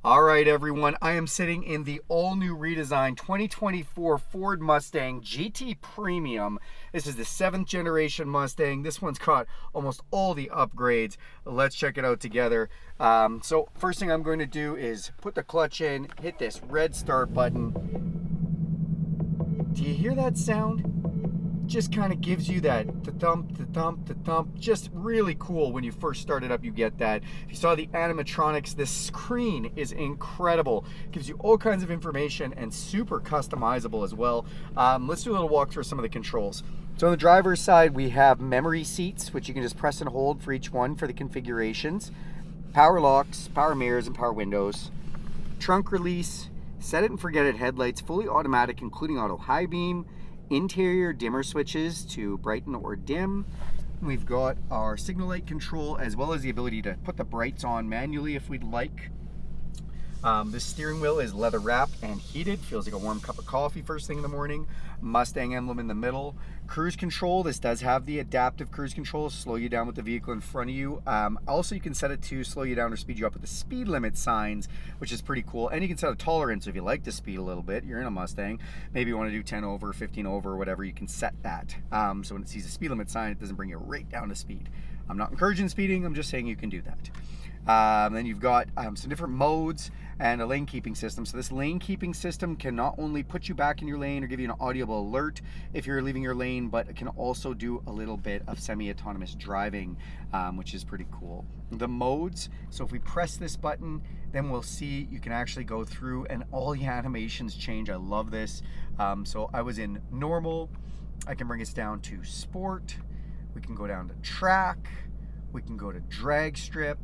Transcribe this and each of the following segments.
All right, everyone, I am sitting in the all-new redesigned 2024 Ford Mustang GT Premium. This is the 7th generation Mustang. This one's got almost all the upgrades. Let's check it out together. So first thing I'm going to do is put the clutch in, hit this red start button. Do you hear that sound? Just kind of gives you that thump, just really cool. When you first start it up, you get that. If you saw the animatronics, this screen is incredible. Gives you all kinds of information and super customizable as well. Let's do a little walk through some of the controls. So on the driver's side, we have memory seats, which you can just press and hold for each one for the configurations. Power locks, power mirrors, and power windows. Trunk release, set it and forget it headlights, fully automatic, including auto high beam. Interior dimmer switches to brighten or dim. We've got our signal light control, as well as the ability to put the brights on manually if we'd like. The steering wheel is leather wrapped and heated. Feels like a warm cup of coffee first thing in the morning. Mustang emblem in the middle. Cruise control, this does have the adaptive cruise control, slow you down with the vehicle in front of you. Also, you can set it to slow you down or speed you up with the speed limit signs, which is pretty cool. And you can set a tolerance if you like to speed a little bit. You're in a Mustang. Maybe you want to do 10 over, 15 over, or whatever, you can set that. So when it sees a speed limit sign, it doesn't bring you right down to speed. I'm not encouraging speeding, I'm just saying you can do that. Then you've got some different modes and a lane keeping system. So this lane keeping system can not only put you back in your lane or give you an audible alert if you're leaving your lane, but it can also do a little bit of semi-autonomous driving, which is pretty cool. The modes, so if we press this button, then we'll see you can actually go through and all the animations change. I love this. So I was in normal. I can bring us down to sport. We can go down to track. We can go to drag strip,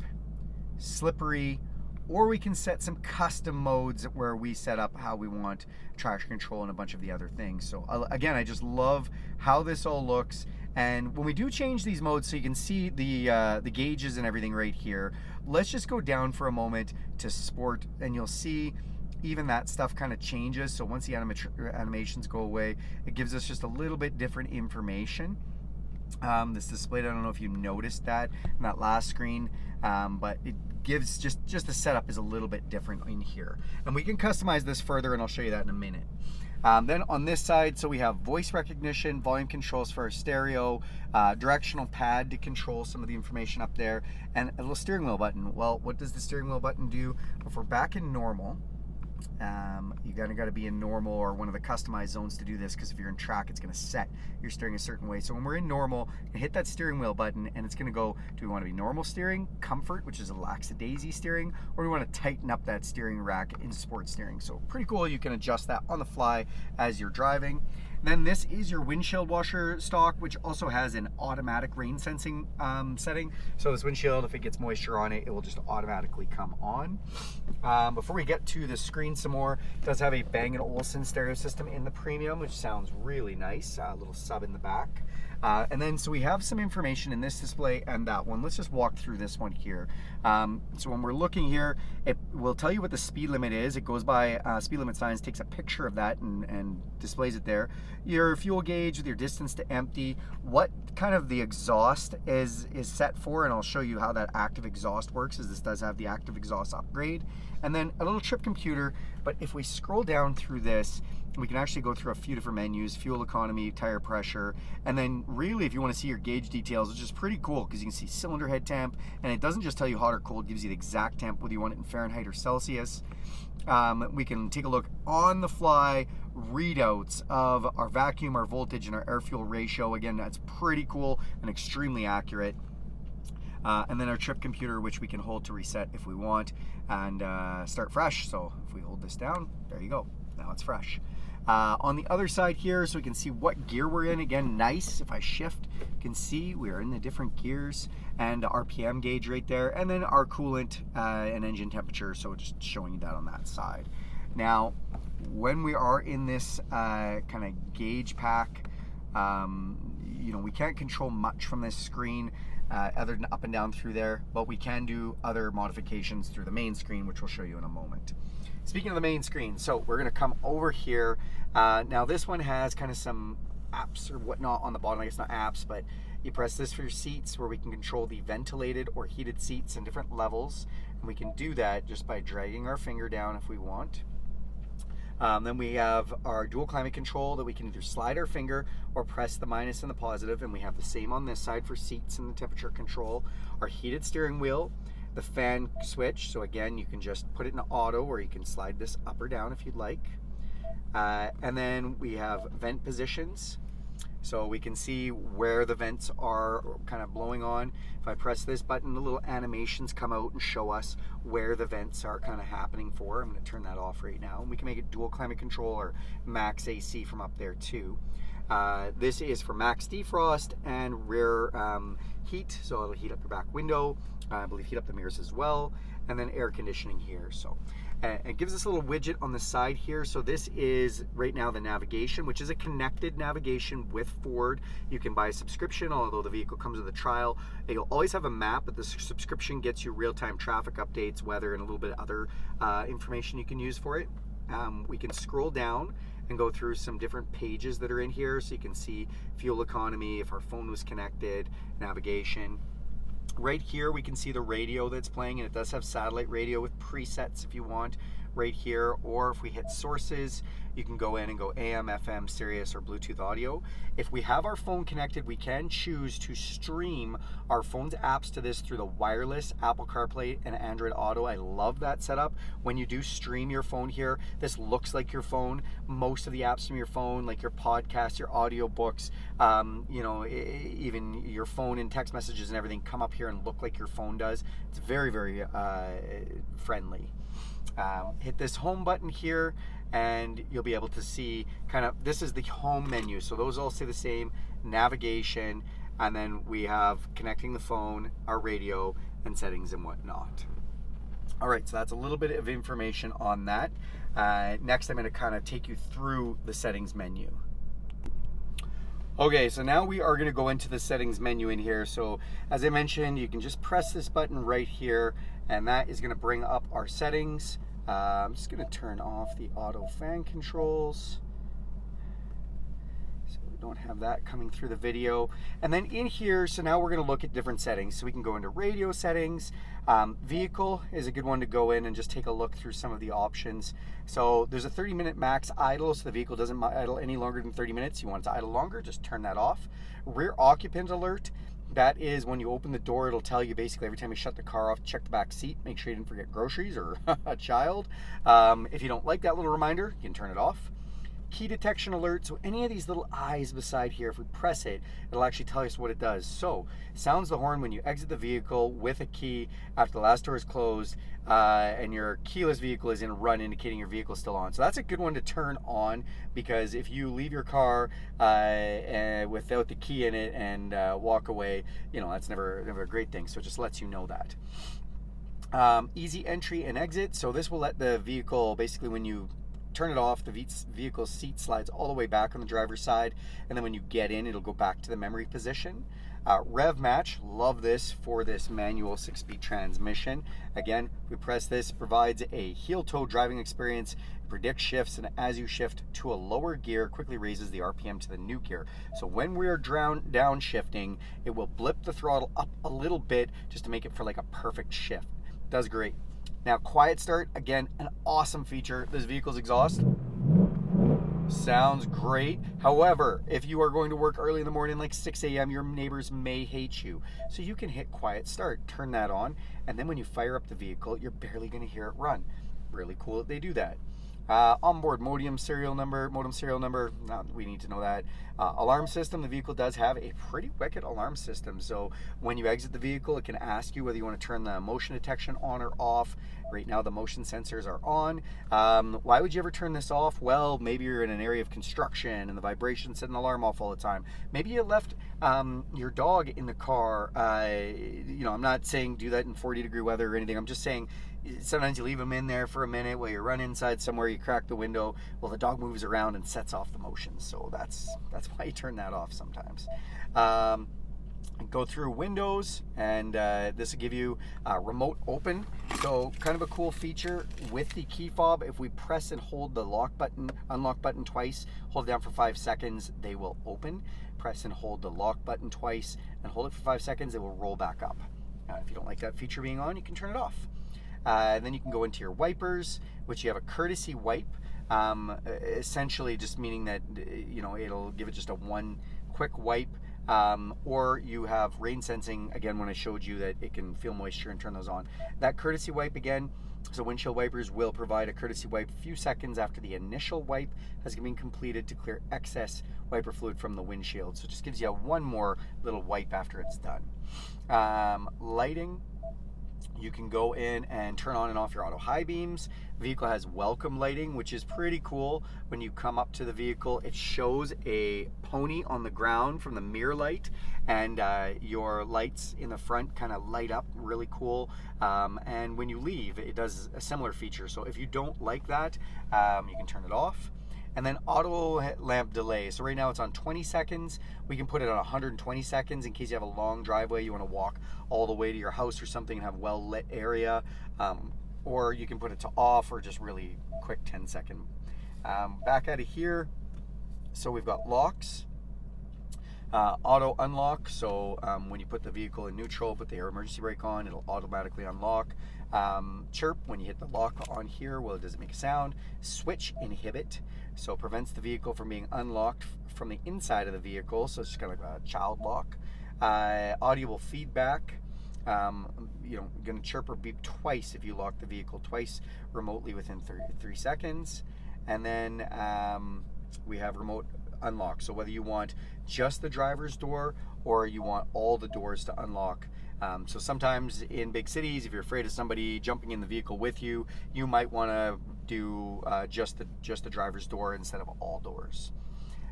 slippery, or we can set some custom modes where we set up how we want traction control and a bunch of the other things. So again, I just love how this all looks. And when we do change these modes, so you can see the gauges and everything right here, let's just go down for a moment to sport, and you'll see even that stuff kind of changes. So once the animations go away, it gives us just a little bit different information. This display, I don't know if you noticed that in that last screen, but it gives just the setup is a little bit different in here. And we can customize this further, and I'll show you that in a minute. Then on this side, so we have voice recognition, volume controls for our stereo, directional pad to control some of the information up there, and a little steering wheel button. Well, what does the steering wheel button do? If we're back in normal, you got to be in normal or one of the customized zones to do this, because if you're in track, it's going to set your steering a certain way. So when we're in normal, you hit that steering wheel button, and it's going to go, do we want to be normal steering, comfort, which is a lackadaisy steering, or do we want to tighten up that steering rack into sport steering? So pretty cool. You can adjust that on the fly as you're driving. Then this is your windshield washer stock, which also has an automatic rain sensing setting. So this windshield, if it gets moisture on it, it will just automatically come on. Before we get to the screen some more, it does have a Bang & Olufsen stereo system in the Premium, which sounds really nice. A little sub in the back. And then, so we have some information in this display and that one. Let's just walk through this one here. So when we're looking here, it will tell you what the speed limit is. It goes by speed limit signs, takes a picture of that and displays it there. Your fuel gauge with your distance to empty, what kind of the exhaust is set for, and I'll show you how that active exhaust works, as this does have the active exhaust upgrade. And then a little trip computer, but if we scroll down through this, we can actually go through a few different menus: fuel economy, tire pressure, and then really if you want to see your gauge details, which is pretty cool because you can see cylinder head temp, and it doesn't just tell you hot or cold, it gives you the exact temp, whether you want it in Fahrenheit or Celsius. We can take a look on the fly readouts of our vacuum, our voltage, and our air fuel ratio. Again, that's pretty cool and extremely accurate. And then our trip computer, which we can hold to reset if we want, and start fresh. So if we hold this down, there you go, now it's fresh. On the other side here, so we can see what gear we're in. Again, nice. If I shift, you can see we are in the different gears, and the RPM gauge right there, and then our coolant and engine temperature, so just showing you that on that side. Now, when we are in this kind of gauge pack, you know, we can't control much from this screen other than up and down through there, but we can do other modifications through the main screen, which we'll show you in a moment. Speaking of the main screen, so we're going to come over here. Now this one has kind of some apps or whatnot on the bottom. I guess not apps, but You press this for your seats, where we can control the ventilated or heated seats in different levels. And we can do that just by dragging our finger down if we want. Then we have our dual climate control that we can either slide our finger or press the minus and the positive, and we have the same on this side for seats and the temperature control. Our heated steering wheel, the fan switch, so again you can just put it in auto, or you can slide this up or down if you'd like. And then we have vent positions, so we can see where the vents are kind of blowing on. If I press this button, the little animations come out and show us where the vents are kind of happening for. I'm going to turn that off right now. And we can make it dual climate control or max AC from up there too. This is for max defrost and rear heat, so it'll heat up your back window. I believe heat up the mirrors as well, and then air conditioning here. So it gives us a little widget on the side here. So this is right now the navigation, which is a connected navigation with Ford. You can buy a subscription, although the vehicle comes with a trial. You'll always have a map, but the subscription gets you real-time traffic updates, weather, and a little bit of other information you can use for it. We can scroll down and go through some different pages that are in here, so you can see fuel economy, if our phone was connected, navigation. Right here we can see the radio that's playing, and it does have satellite radio with presets if you want right here, or if we hit sources, you can go in and go AM, FM, Sirius, or Bluetooth audio. If we have our phone connected, we can choose to stream our phone's apps to this through the wireless Apple CarPlay and Android Auto. I love that setup. When you do stream your phone here, this looks like your phone. Most of the apps from your phone, like your podcasts, your audio books, you know, even your phone and text messages and everything come up here and look like your phone does. It's very, very friendly. Hit this home button here and you'll be able to see kind of, this is the home menu, so those all say the same, navigation, and then we have connecting the phone, our radio, and settings and whatnot. All right, so that's a little bit of information on that. Next I'm going to kind of take you through the settings menu. Okay, so now we are going to go into the settings menu in here. So as I mentioned, you can just press this button right here, and that is going to bring up our settings. I'm just going to turn off the auto fan controls, so we don't have that coming through the video. And then in here, so now we're going to look at different settings. So we can go into radio settings. Vehicle is a good one to go in and just take a look through some of the options. So there's a 30-minute max idle, so the vehicle doesn't idle any longer than 30 minutes. You want it to idle longer, just turn that off. Rear occupant alert. That is when you open the door, it'll tell you basically every time you shut the car off, check the back seat, make sure you didn't forget groceries or a child. If you don't like that little reminder, you can turn it off. Key detection alert, so any of these little eyes beside here, if we press it, it'll actually tell us what it does. So it sounds the horn when you exit the vehicle with a key after the last door is closed and your keyless vehicle is in run, indicating your vehicle is still on. So that's a good one to turn on, because if you leave your car without the key in it and walk away, you know, that's never a great thing. So it just lets you know that. Easy entry and exit, so this will let the vehicle, basically when you turn it off, the vehicle seat slides all the way back on the driver's side, and then when you get in, it'll go back to the memory position. Rev match, love this for this manual 6-speed transmission. Again, we press this, provides a heel-toe driving experience, predicts shifts, and as you shift to a lower gear, quickly raises the RPM to the new gear. So when we're downshifting, it will blip the throttle up a little bit just to make it for like a perfect shift. Does great. Now, quiet start, again, an awesome feature. This vehicle's exhaust sounds great. However, if you are going to work early in the morning, like 6 a.m., your neighbors may hate you. So you can hit quiet start, turn that on, and then when you fire up the vehicle, you're barely going to hear it run. Really cool that they do that. Onboard modem serial number, not we need to know that. Alarm system, the vehicle does have a pretty wicked alarm system. So when you exit the vehicle, it can ask you whether you want to turn the motion detection on or off. Right now the motion sensors are on. Why would you ever turn this off? Well, maybe you're in an area of construction and the vibration set an alarm off all the time. Maybe you left your dog in the car. You know, I'm not saying do that in 40-degree weather or anything. I'm just saying sometimes you leave them in there for a minute while you run inside somewhere, you crack the window, well, the dog moves around and sets off the motion. So that's why you turn that off sometimes. Go through Windows, and this will give you remote open. So kind of a cool feature with the key fob. If we press and hold the unlock button twice, hold it down for 5 seconds, they will open. Press and hold the lock button twice, and hold it for 5 seconds, it will roll back up. If you don't like that feature being on, you can turn it off. Then you can go into your wipers, which you have a courtesy wipe, essentially just meaning that, you know, it'll give it just a one quick wipe, or you have rain sensing, again, when I showed you that it can feel moisture and turn those on. That courtesy wipe, again, so windshield wipers will provide a courtesy wipe a few seconds after the initial wipe has been completed to clear excess wiper fluid from the windshield. So it just gives you one more little wipe after it's done. Lighting, you can go in and turn on and off your auto high beams. The vehicle has welcome lighting, which is pretty cool. When you come up to the vehicle, it shows a pony on the ground from the mirror light, and your lights in the front kind of light up, really cool. And when you leave, it does a similar feature. So if you don't like that, you can turn it off. And then auto lamp delay. So right now it's on 20 seconds. We can put it on 120 seconds in case you have a long driveway, you want to walk all the way to your house or something and have a well lit area. Or you can put it to off, or just really quick 10-second. Back out of here, so we've got locks. Auto unlock, so when you put the vehicle in neutral, put the air emergency brake on, it'll automatically unlock. Chirp, when you hit the lock on here, well, it doesn't make a sound. Switch inhibit, so it prevents the vehicle from being unlocked from the inside of the vehicle, so it's just kind of like a child lock. Audible feedback, you know, going to chirp or beep twice if you lock the vehicle twice remotely within 3 seconds. And then we have remote unlock, so whether you want just the driver's door or you want all the doors to unlock. So sometimes in big cities, if you're afraid of somebody jumping in the vehicle with you, you might want to do just the driver's door instead of all doors.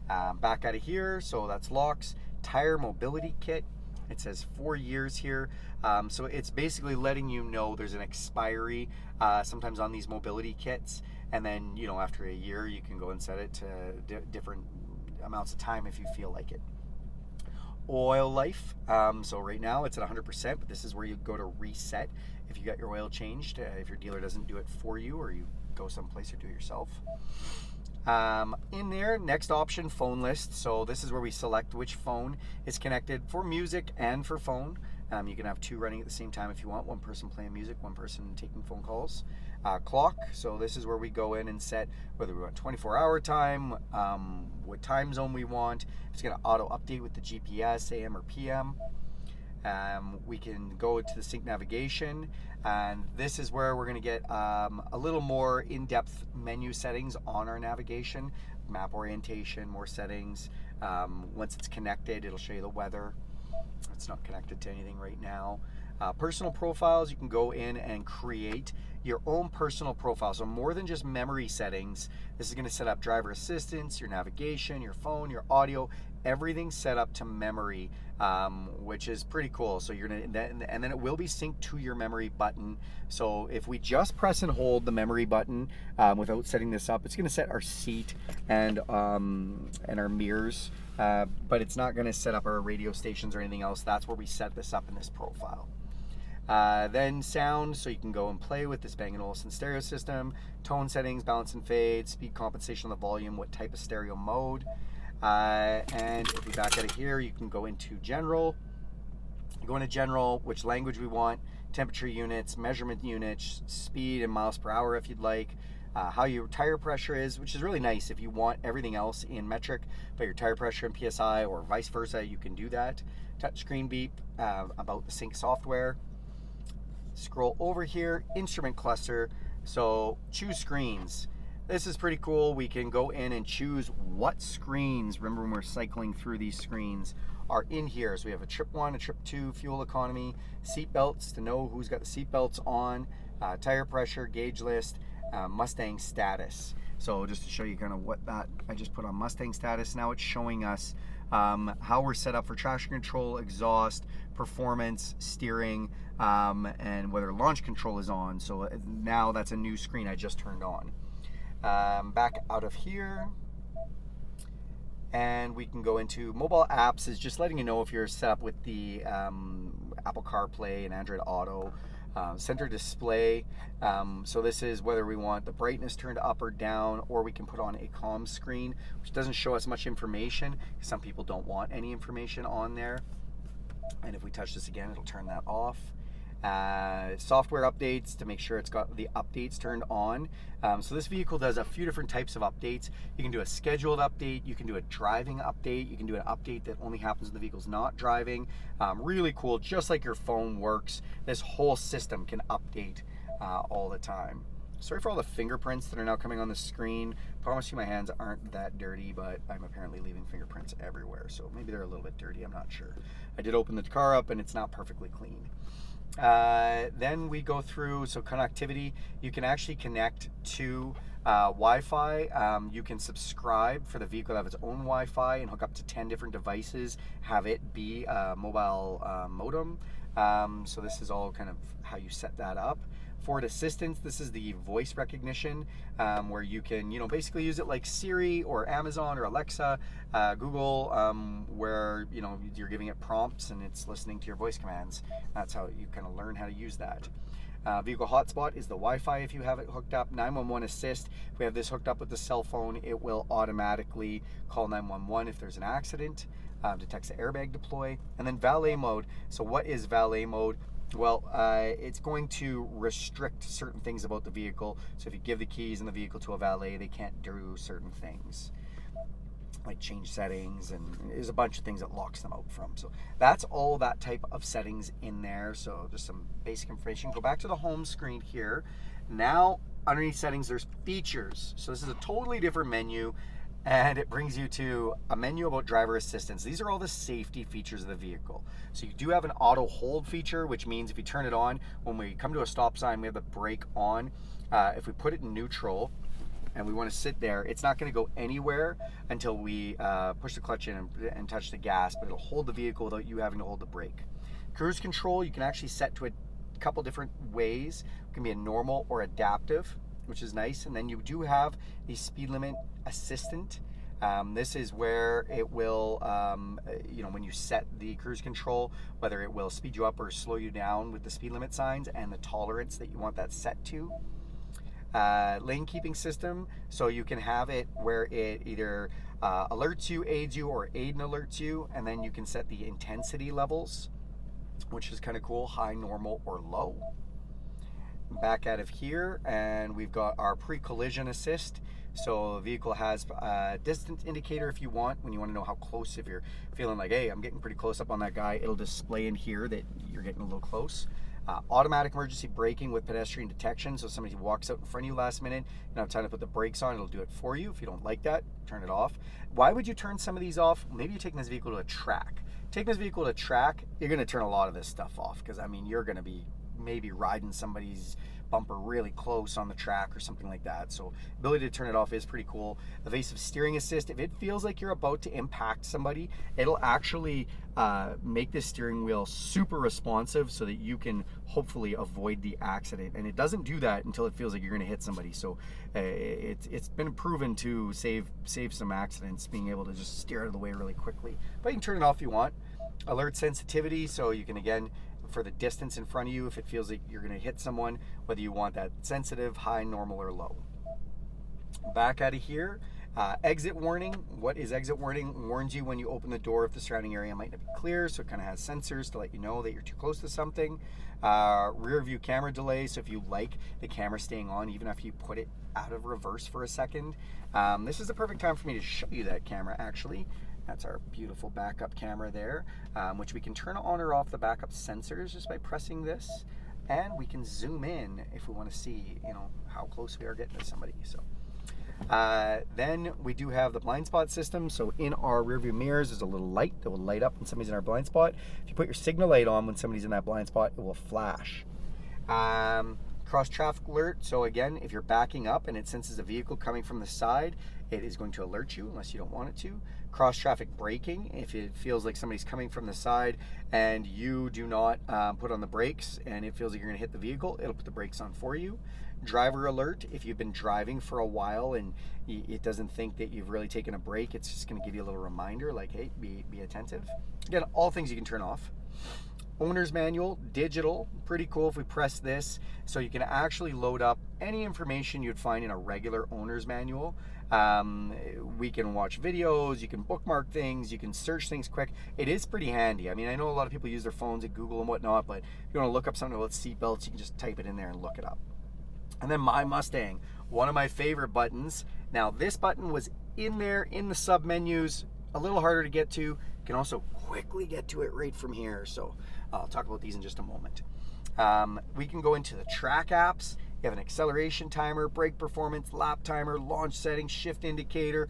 Back out of here, so that's locks. Tire mobility kit. It says 4 years here, so it's basically letting you know there's an expiry sometimes on these mobility kits, and then, you know, after a year you can go and set it to different amounts of time if you feel like it. Oil life, so right now it's at 100%, but this is where you go to reset if you got your oil changed, if your dealer doesn't do it for you, or you go someplace or do it yourself. In there, next option, phone list. So this is where we select which phone is connected for music and for phone. You can have two running at the same time if you want, one person playing music, one person taking phone calls. Clock, so this is where we go in and set whether we want 24-hour time, what time zone we want. It's going to auto update with the GPS, AM or PM. We can go to the sync navigation, and this is where we're going to get a little more in-depth menu settings on our navigation, map orientation, more settings. Once it's connected, it'll show you the weather. It's not connected to anything right now. Personal profiles, you can go in and create your own personal profile. So more than just memory settings, this is going to set up driver assistance, your navigation, your phone, your audio, everything set up to memory, which is pretty cool. So you're gonna, and then it will be synced to your memory button. So if we just press and hold the memory button without setting this up, it's going to set our seat and our mirrors, but it's not going to set up our radio stations or anything else. That's where we set this up in this profile. Then sound, so you can go and play with this Bang & Olufsen stereo system, tone settings, balance and fade, speed compensation on the volume, what type of stereo mode. And if we back out of here, you can go into general. You go into general, which language we want, temperature units, measurement units, speed and miles per hour if you'd like, how your tire pressure is, which is really nice if you want everything else in metric, but your tire pressure in PSI or vice versa, you can do that. Touchscreen beep, about the sync software. Scroll over here, instrument cluster, so choose screens. This is pretty cool. We can go in and choose what screens, remember when we're cycling through these screens, are in here. So we have a trip 1, a trip 2, fuel economy, seat belts to know who's got the seat belts on, tire pressure, gauge list, Mustang status. So just to show you kind of what that, I just put on Mustang status. Now it's showing us how we're set up for traction control, exhaust, performance, steering, and whether launch control is on. So now that's a new screen I just turned on. Back out of here, and we can go into mobile apps. Is just letting you know if you're set up with the Apple CarPlay and Android Auto. Center display, so this is whether we want the brightness turned up or down, or we can put on a comm screen, which doesn't show us much information. Some people don't want any information on there. And if we touch this again, it'll turn that off. Software updates to make sure it's got the updates turned on. So this vehicle does a few different types of updates. You can do a scheduled update, you can do a driving update, you can do an update that only happens when the vehicle's not driving. Really cool, just like your phone works, this whole system can update all the time. Sorry for all the fingerprints that are now coming on the screen. Promise you my hands aren't that dirty, but I'm apparently leaving fingerprints everywhere, so maybe they're a little bit dirty, I'm not sure. I did open the car up and it's not perfectly clean. Then we go through, so connectivity, you can actually connect to Wi-Fi. You can subscribe for the vehicle to have its own Wi-Fi and hook up to 10 different devices, have it be a mobile modem. So this is all kind of how you set that up. Ford Assistant, this is the voice recognition, where you can, basically use it like Siri or Amazon or Alexa, Google, where, you're giving it prompts and it's listening to your voice commands. That's how you kind of learn how to use that. Vehicle hotspot is the Wi-Fi if you have it hooked up. 911 assist, if we have this hooked up with the cell phone, it will automatically call 911 if there's an accident, detects the airbag deploy. And then valet mode. So what is valet mode? Well, it's going to restrict certain things about the vehicle. So if you give the keys in the vehicle to a valet, they can't do certain things, like change settings, and there's a bunch of things that locks them out from. So that's all that type of settings in there. So just some basic information. Go back to the home screen here. Now, underneath settings, there's features. So this is a totally different menu. And it brings you to a menu about driver assistance. These are all the safety features of the vehicle. So you do have an auto hold feature, which means if you turn it on, when we come to a stop sign, we have the brake on. If we put it in neutral and we want to sit there, it's not going to go anywhere until we push the clutch in and touch the gas, but it'll hold the vehicle without you having to hold the brake. Cruise control, you can actually set to a couple different ways. It can be a normal or adaptive, which is nice. And then you do have the speed limit assistant. This is where it will, when you set the cruise control, whether it will speed you up or slow you down with the speed limit signs and the tolerance that you want that set to. Lane keeping system, so you can have it where it either alerts you, aids you, or aid and alerts you, and then you can set the intensity levels, which is kind of cool, high, normal, or low. Back out of here, and we've got our pre-collision assist. So the vehicle has a distance indicator if you want, when you want to know how close, if you're feeling like, hey, I'm getting pretty close up on that guy, it'll display in here that you're getting a little close. Automatic emergency braking with pedestrian detection, so if somebody walks out in front of you last minute, you don't have time to put the brakes on, it'll do it for you. If you don't like that, turn it off. Why would you turn some of these off? Maybe you're taking this vehicle to a track. Taking this vehicle to a track, you're going to turn a lot of this stuff off, because you're going to be maybe riding somebody's bumper really close on the track or something like that. So ability to turn it off is pretty cool. Evasive steering assist, if it feels like you're about to impact somebody, it'll actually make the steering wheel super responsive so that you can hopefully avoid the accident. And it doesn't do that until it feels like you're going to hit somebody. So it's been proven to save some accidents, being able to just steer out of the way really quickly. But you can turn it off if you want. Alert sensitivity, so you can, again, for the distance in front of you, if it feels like you're going to hit someone, whether you want that sensitive, high, normal, or low. Back out of here, exit warning. What is exit warning? Warns you when you open the door if the surrounding area might not be clear, so it kind of has sensors to let you know that you're too close to something. Rear view camera delay, so if you like the camera staying on even after you put it out of reverse for a second. This is the perfect time for me to show you that camera, actually. That's our beautiful backup camera there, which we can turn on or off the backup sensors just by pressing this, and we can zoom in if we want to see, how close we are getting to somebody. So then we do have the blind spot system. So in our rear view mirrors, there's a little light that will light up when somebody's in our blind spot. If you put your signal light on when somebody's in that blind spot, it will flash. Cross traffic alert. So again, if you're backing up and it senses a vehicle coming from the side, it is going to alert you unless you don't want it to. Cross traffic braking, if it feels like somebody's coming from the side and you do not put on the brakes and it feels like you're going to hit the vehicle, it'll put the brakes on for you. Driver alert, if you've been driving for a while and it doesn't think that you've really taken a break, it's just going to give you a little reminder like, hey, be attentive. Again, all things you can turn off. owner's manual, digital, pretty cool if we press this. So you can actually load up any information you'd find in a regular owner's manual. We can watch videos, you can bookmark things, you can search things quick. It is pretty handy. I mean, I know a lot of people use their phones at Google and whatnot, but if you want to look up something about seatbelts, you can just type it in there and look it up. And then MyMustang, one of my favorite buttons. Now this button was in there in the sub menus, a little harder to get to. You can also quickly get to it right from here. So I'll talk about these in just a moment. We can go into the track apps. You have an acceleration timer, brake performance, lap timer, launch settings, shift indicator.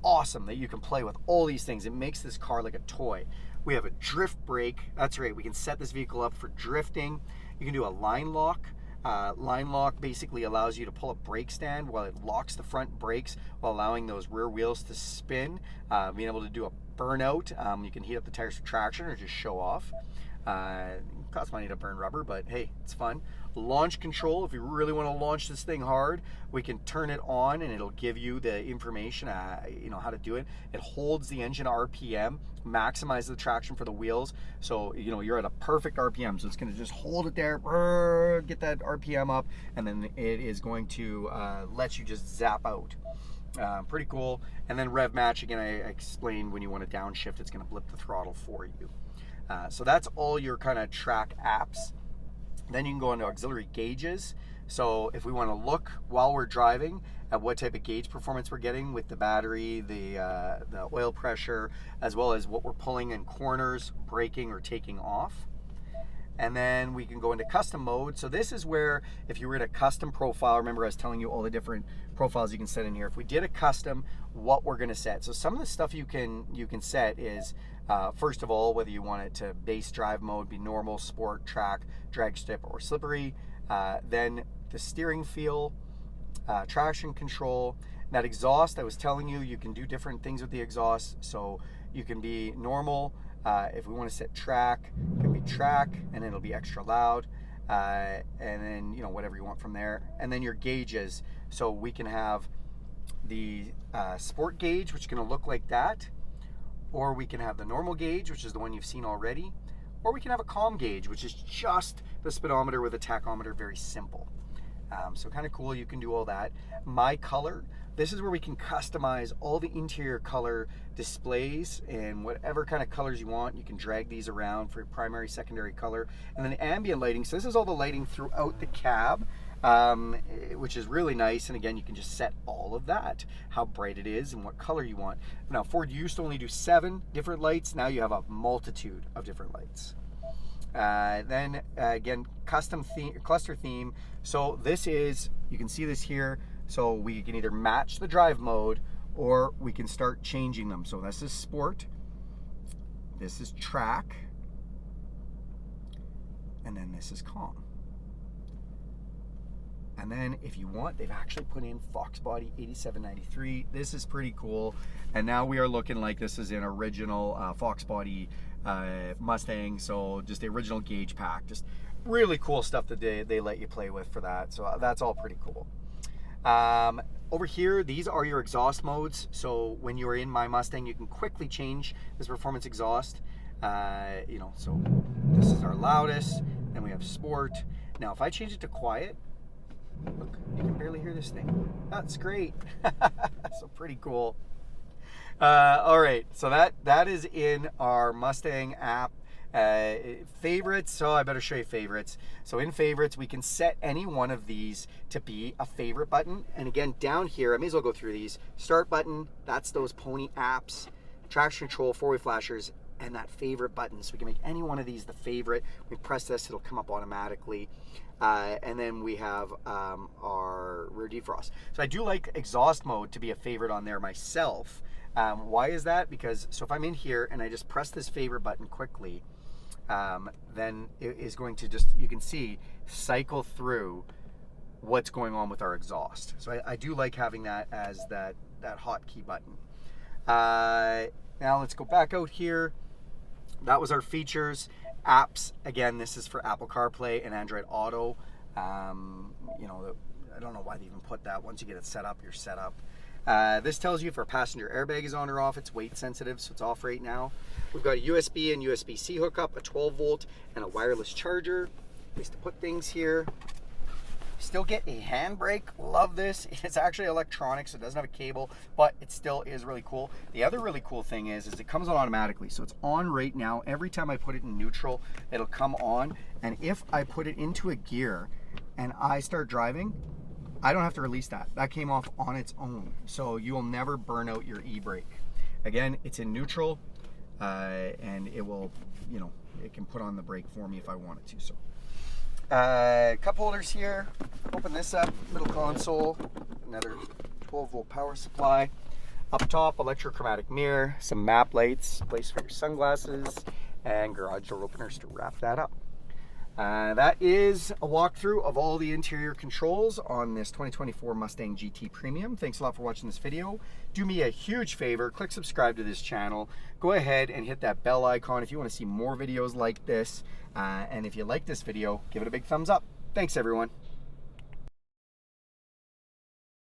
Awesome that you can play with all these things. It makes this car like a toy. We have a drift brake. That's right, we can set this vehicle up for drifting. You can do a line lock. Line lock basically allows you to pull a brake stand while it locks the front brakes while allowing those rear wheels to spin. Being able to do a burnout. You can heat up the tires for traction or just show off. It costs money to burn rubber, but hey, it's fun. Launch control, if you really want to launch this thing hard, we can turn it on and it'll give you the information, how to do it. It holds the engine RPM, maximizes the traction for the wheels. So, you're at a perfect RPM. So it's going to just hold it there, get that RPM up, and then it is going to let you just zap out. Pretty cool. And then rev match, again, I explained when you want to downshift, it's going to blip the throttle for you. So that's all your kind of track apps. Then you can go into auxiliary gauges. So if we want to look while we're driving at what type of gauge performance we're getting with the battery, the oil pressure, as well as what we're pulling in corners, braking, or taking off. And then we can go into custom mode. So this is where, if you were in a custom profile, remember I was telling you all the different profiles you can set in here. If we did a custom, what we're going to set. So some of the stuff you can set is, first of all, whether you want it to base drive mode, be normal, sport, track, drag strip, or slippery. Then the steering feel, traction control. That exhaust, I was telling you, you can do different things with the exhaust. So you can be normal. If we want to set track, it can be track, and it'll be extra loud, and then whatever you want from there. And then your gauges, so we can have the sport gauge, which is going to look like that, or we can have the normal gauge, which is the one you've seen already, or we can have a calm gauge, which is just the speedometer with a tachometer, very simple. So kind of cool, you can do all that. My color, this is where we can customize all the interior color displays and whatever kind of colors you want. You can drag these around for your primary, secondary color. And then the ambient lighting, so this is all the lighting throughout the cab, which is really nice. And again, you can just set all of that, how bright it is and what color you want. Now, Ford used to only do 7 different lights. Now you have a multitude of different lights. Then again, custom theme, cluster theme. So this is, you can see this here. So we can either match the drive mode or we can start changing them. So this is sport, this is track, and then this is calm. And then if you want, they've actually put in Fox Body 8793. This is pretty cool. And now we are looking like this is an original Fox Body Mustang. So just the original gauge pack. Just really cool stuff that they let you play with for that. So that's all pretty cool. Over here, these are your exhaust modes. So when you're in MyMustang, you can quickly change this performance exhaust. So this is our loudest. Then we have sport. Now, if I change it to quiet, look, you can barely hear this thing. That's great. So pretty cool. All right, so that is in our Mustang app. Favorites, so I better show you favorites. So in favorites, we can set any one of these to be a favorite button. And again, down here, I may as well go through these. Start button, that's those pony apps, traction control, 4-way flashers, and that favorite button. So we can make any one of these the favorite. We press this, it'll come up automatically. And then we have our rear defrost. So I do like exhaust mode to be a favorite on there myself. Why is that? Because, so if I'm in here and I just press this favorite button quickly, then it is going to just, you can see, cycle through what's going on with our exhaust. So I do like having that as that hotkey button. Now let's go back out here. That was our features. Apps, again, this is for Apple CarPlay and Android Auto. I don't know why they even put that. Once you get it set up, you're set up. This tells you if our passenger airbag is on or off. It's weight sensitive, so it's off right now. We've got a USB and USB-C hookup, a 12 volt, and a wireless charger. Place to put things here. Still get a handbrake. Love this. It's actually electronic, so it doesn't have a cable, but it still is really cool. The other really cool thing is it comes on automatically. So it's on right now. Every time I put it in neutral, it'll come on. And if I put it into a gear and I start driving, I don't have to release that. That came off on its own. So you will never burn out your e-brake. Again, it's in neutral, and it will, you know, it can put on the brake for me if I want it to. So cup holders here. Open this up, middle console, another 12 volt power supply. Up top, electrochromatic mirror, some map lights, place for your sunglasses, and garage door openers to wrap that up. That is a walkthrough of all the interior controls on this 2024 Mustang GT Premium. Thanks a lot for watching this video. Do me a huge favor, click subscribe to this channel. Go ahead and hit that bell icon if you want to see more videos like this. And if you like this video, give it a big thumbs up. Thanks, everyone.